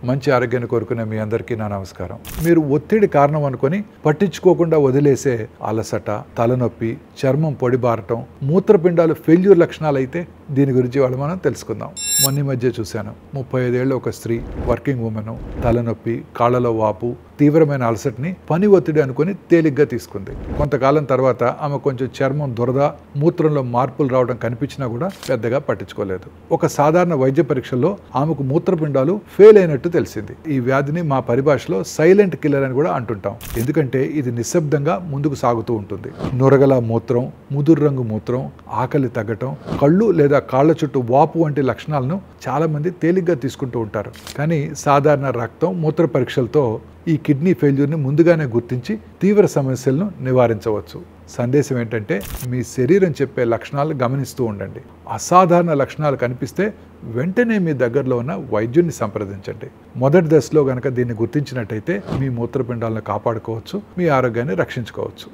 మంచి ఆరోగ్యాన్ని కోరుకునే మీ అందరికీ నా నమస్కారం. మీరు ఒత్తిడి కారణం అనుకొని పట్టించుకోకుండా వదిలేసే అలసట, తలనొప్పి, చర్మం పొడిబారటం, మూత్రపిండాలు ఫెయిల్యూర్ లక్షణాలు అయితే దీని గురించి వాళ్ళు మనం తెలుసుకుందాం. మొన్న మధ్య చూశాను, 35 ఏళ్ళ ఒక స్త్రీ, వర్కింగ్ ఉమెన్, తలనొప్పి, కాళ్ళలో వాపు, తీవ్రమైన అలసటని పని ఒత్తిడి అనుకుని తేలిగ్గా తీసుకుంది. కొంతకాలం తర్వాత ఆమె కొంచెం చర్మం దురద, మూత్రంలో మార్పులు రావడం కనిపించినా కూడా పెద్దగా పట్టించుకోలేదు. ఒక సాధారణ వైద్య పరీక్షల్లో ఆమెకు మూత్రపిండాలు ఫెయిల్ అయినట్టు తెలిసింది. ఈ వ్యాధిని మా పరిభాషలో సైలెంట్ కిల్లర్ అని కూడా అంటుంటాం. ఎందుకంటే ఇది నిశ్శబ్దంగా ముందుకు సాగుతూ ఉంటుంది. నురగల మూత్రం, ముదురు రంగు మూత్రం, ఆకలి తగ్గటం, కళ్ళు లేదా కాళ్ళ చుట్టూ వాపు వంటి లక్షణాలను చాలా మంది తేలిగ్గా తీసుకుంటూ ఉంటారు. కానీ సాధారణ రక్తం, మూత్ర పరీక్షలతో ఈ కిడ్నీ ఫెయిల్యూర్ని ముందుగానే గుర్తించి తీవ్ర సమస్యలను నివారించవచ్చు. సందేశం ఏంటంటే, మీ శరీరం చెప్పే లక్షణాలు గమనిస్తూ ఉండండి. అసాధారణ లక్షణాలు కనిపిస్తే వెంటనే మీ దగ్గరలో ఉన్న వైద్యుని సంప్రదించండి. మొదటి దశలో కనుక దీన్ని గుర్తించినట్టయితే మీ మూత్రపిండాలను కాపాడుకోవచ్చు, మీ ఆరోగ్యాన్ని రక్షించుకోవచ్చు.